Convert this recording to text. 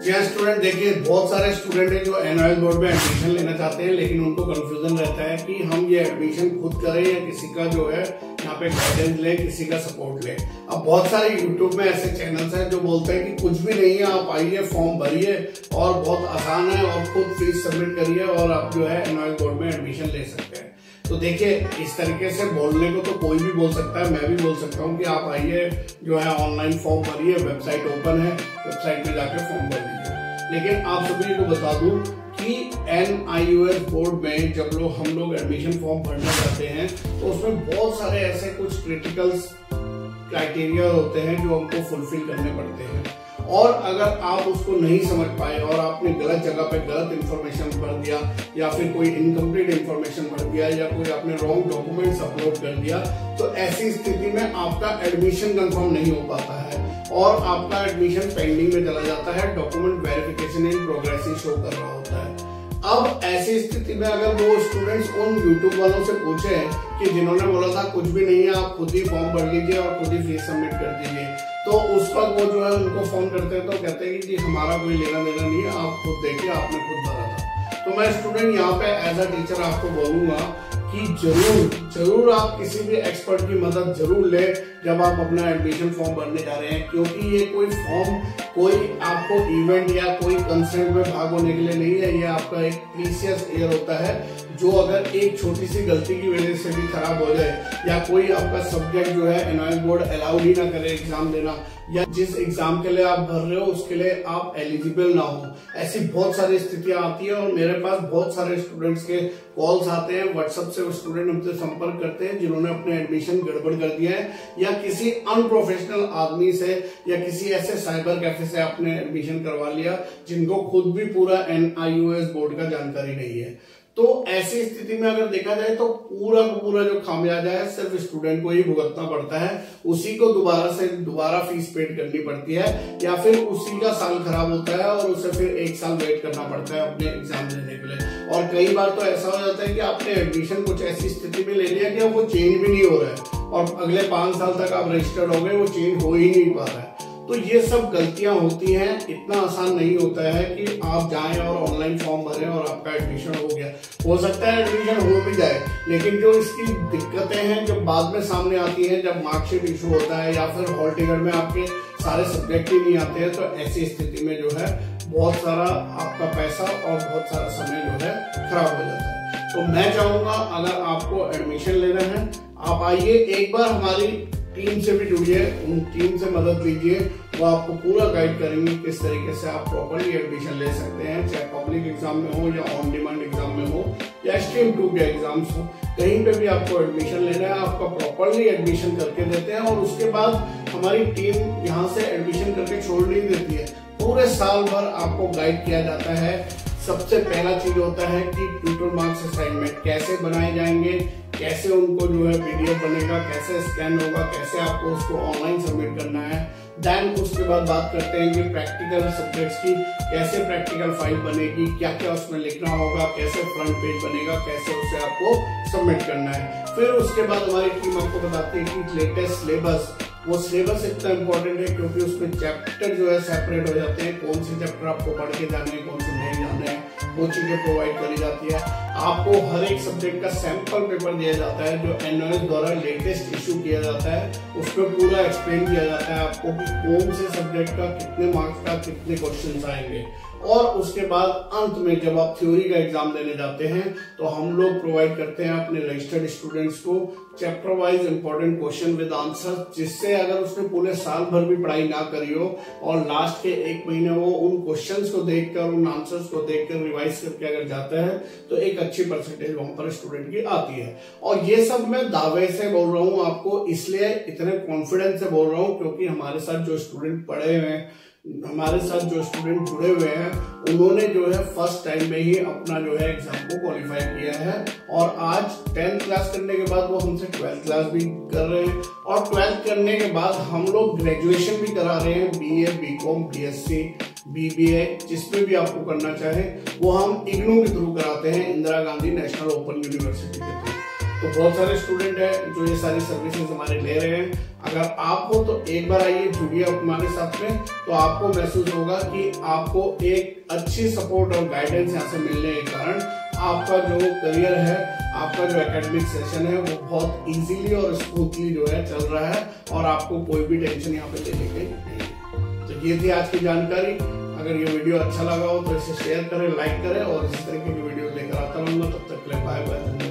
जी हाँ स्टूडेंट, देखिए बहुत सारे स्टूडेंट हैं जो एनआईएस बोर्ड में एडमिशन लेना चाहते हैं, लेकिन उनको कंफ्यूजन रहता है कि हम ये एडमिशन खुद करें या किसी का जो है यहाँ पे गाइडेंस ले, किसी का सपोर्ट ले। अब बहुत सारे यूट्यूब में ऐसे चैनल्स हैं जो बोलते हैं कि कुछ भी नहीं है, आप आइए फॉर्म भरिए और बहुत आसान है और खुद फीस सबमिट करिए और आप जो है एनआईएस बोर्ड में एडमिशन ले सकते हैं। तो देखिए इस तरीके से बोलने को तो कोई भी बोल सकता है, मैं भी बोल सकता हूँ कि आप आइए जो है ऑनलाइन फॉर्म भरिए, वेबसाइट ओपन है, वेबसाइट पे जाके फॉर्म भर दीजिए। लेकिन आप सभी को बता दूं कि एनआईएस बोर्ड में जब हम लोग एडमिशन फॉर्म भरना चाहते हैं तो उसमें बहुत सारे ऐसे कुछ क्रिटिकल क्राइटेरिया होते हैं जो हमको फुलफिल करने पड़ते हैं, और अगर आप उसको नहीं समझ पाए और आपने गलत जगह पे गलत इंफॉर्मेशन भर दिया या फिर कोई इनकम्प्लीट इंफॉर्मेशन भर दिया या कोई आपने रॉन्ग डॉक्यूमेंट्स अपलोड कर दिया, तो ऐसी स्थिति में आपका एडमिशन कंफर्म नहीं हो पाता है और आपका एडमिशन पेंडिंग में चला जाता है। Document verification in progress he show कर रहा होता है। अब ऐसी स्थिति में अगर वो स्टूडेंट्स उन यूट्यूब वालों से पूछे कि जिन्होंने बोला था कुछ भी नहीं है, आप खुद ही फॉर्म भर लीजिए और खुद ही फीस सबमिट कर दीजिए, तो उस पर वो जो है उनको फोन करते हैं तो कहते हैं कि हमारा कोई लेना देना नहीं है, आप खुद देखिए, आपने खुद भरा था। तो मैं स्टूडेंट यहाँ पे एज अ टीचर आपको बोलूंगा कि जरूर आप किसी भी एक्सपर्ट की मदद जरूर ले जब आप अपना एडमिशन फॉर्म भरने जा रहे हैं, क्योंकि ये कोई फॉर्म कोई आपको इवेंट या कोई कंसर्ट में भाग होने के लिए नहीं है। ये आपका एक प्रीशियस ईयर होता है जो अगर एक छोटी सी गलती की वजह से भी खराब हो जाए या कोई आपका सब्जेक्ट जो है एनआईएस बोर्ड अलाउड ही ना करे एग्जाम देना, या जिस एग्जाम के लिए आप भर रहे हो उसके लिए आप एलिजिबल ना हो, ऐसी बहुत सारी स्थितियां आती है। और मेरे पास बहुत सारे स्टूडेंट्स के कॉल्स आते हैं, व्हाट्सएप से स्टूडेंट हमसे संपर्क करते हैं जिन्होंने अपने एडमिशन गड़बड़ कर दिया है या किसी अनप्रोफेशनल आदमी से या किसी ऐसे साइबर कैफे से आपने एडमिशन करवा लिया जिनको खुद भी पूरा एनआईएस बोर्ड का जानकारी नहीं है। तो ऐसी स्थिति में अगर देखा जाए तो पूरा का पूरा जो खामियाजा है सिर्फ स्टूडेंट को ही भुगतना पड़ता है, उसी को दोबारा फीस पेड करनी पड़ती है या फिर उसी का साल खराब होता है और उसे फिर एक साल वेट करना पड़ता है अपने एग्जाम देने के लिए। और कई बार तो ऐसा हो जाता है कि आपने एडमिशन कुछ ऐसी स्थिति में ले लिया कि अब वो चेंज भी नहीं हो रहा है और अगले 5 साल तक आप रजिस्टर्ड हो गए, वो चेंज हो ही नहीं पा रहा है। तो ये सब गलतियां होती हैं, इतना आसान नहीं होता है कि आप जाएं और ऑनलाइन फॉर्म भरें और आपका एडमिशन हो गया। हो सकता है एडमिशन हो भी जाए, लेकिन जो इसकी दिक्कतें हैं जो बाद में सामने आती हैं जब मार्कशीट इशू होता है या फिर हॉल टिकट में आपके सारे सब्जेक्ट ही नहीं आते हैं, तो ऐसी स्थिति में जो है बहुत सारा आपका पैसा और बहुत सारा समय जो है खराब हो जाता है। तो मैं चाहूंगा अगर आपको एडमिशन लेना है आप आइए, एक बार हमारी टीम से भी जुड़िए, उन टीम से मदद लीजिए, वो आपको पूरा गाइड करेंगे किस तरीके से आप प्रॉपर्ली एडमिशन ले सकते हैं, चाहे पब्लिक एग्जाम में हो या ऑन डिमांड एग्जाम में हो या स्ट्रीम 2 के एग्जाम्स हो, कहीं पे भी आपको एडमिशन लेना है आपका प्रॉपर्ली एडमिशन करके देते हैं। और उसके बाद हमारी टीम यहाँ से एडमिशन करके छोड़ नहीं देती है, पूरे साल भर आपको गाइड किया जाता है। सबसे पहला चीज होता है कि ट्यूटर मार्क्स असाइनमेंट कैसे बनाए जाएंगे, कैसे उनको जो है पीडीएफ बनेगा, कैसे स्कैन होगा, कैसे आपको उसको ऑनलाइन सबमिट करना है। देन उसके बाद बात करते हैं कि प्रैक्टिकल सब्जेक्ट्स की कैसे प्रैक्टिकल फाइल बनेगी, क्या क्या उसमें लिखना होगा, कैसे फ्रंट पेज बनेगा, कैसे उसे आपको सबमिट करना है। फिर उसके बाद हमारी टीम आपको बताती है कि लेटेस्ट सिलेबस, वो सिलेबस इतना इंपॉर्टेंट है क्योंकि उसमें चैप्टर जो है सेपरेट हो जाते हैं, कौन से चैप्टर आपको पढ़ के जाने हैं, कौन से नहीं जाने हैं, वो चीजें प्रोवाइड करी जाती है। आपको हर एक सब्जेक्ट का सैंपल पेपर दिया जाता है जो एनआईएस द्वारा लेटेस्ट इशू किया जाता है, उसमें पूरा एक्सप्लेन किया जाता है आपको कि कौन से सब्जेक्ट का कितने मार्क्स का कितने क्वेश्चन आएंगे। और उसके बाद अंत में जब आप थ्योरी का एग्जाम देने जाते हैं तो हम लोग प्रोवाइड करते हैं अपने रजिस्टर्ड स्टूडेंट्स को chapter wise important question with answer, जिससे अगर उसने पूरे साल भर भी पढ़ाई ना करी हो और लास्ट के 1 महीने वो उन क्वेश्चंस को देखकर, उन आंसर्स को देखकर रिवाइज करके अगर जाता है तो एक अच्छी परसेंटेज वहां पर स्टूडेंट की आती है। और ये सब मैं दावे से बोल रहा हूँ आपको, इसलिए इतने कॉन्फिडेंस से बोल रहा हूँ क्योंकि हमारे साथ जो स्टूडेंट पढ़े हुए हैं, हमारे साथ जो स्टूडेंट जुड़े हुए हैं, उन्होंने जो है फर्स्ट टाइम में ही अपना जो है एग्जाम को क्वालिफाई किया है और आज 10th क्लास करने के बाद वो हमसे 12th क्लास भी कर रहे हैं और 12th करने के बाद हम लोग ग्रेजुएशन भी करा रहे हैं, बीए, बीकॉम, बीएससी, बीबीए, जिसमें भी आपको करना चाहे वो हम इग्नू के थ्रू कराते हैं, Indira Gandhi national open university के थ्रू। तो बहुत सारे स्टूडेंट हैं जो ये सारी सर्विसेज हमारे ले रहे हैं। अगर आप हो तो एक बार आइए, जुड़िए हमारे साथ में, तो आपको महसूस होगा कि आपको एक अच्छी सपोर्ट और गाइडेंस यहाँ से मिलने के कारण आपका जो करियर है, आपका जो एकेडमिक सेशन है वो बहुत इजीली और स्मूथली जो है चल रहा है और आपको कोई भी टेंशन यहाँ पे लेने की नहीं। तो ये थी आज की जानकारी। अगर ये वीडियो अच्छा लगा हो तो इसे शेयर करें, लाइक करें और इसी तरीके की वीडियो लेकर आता रहूंगा। तब तक के लिए बाय बाय।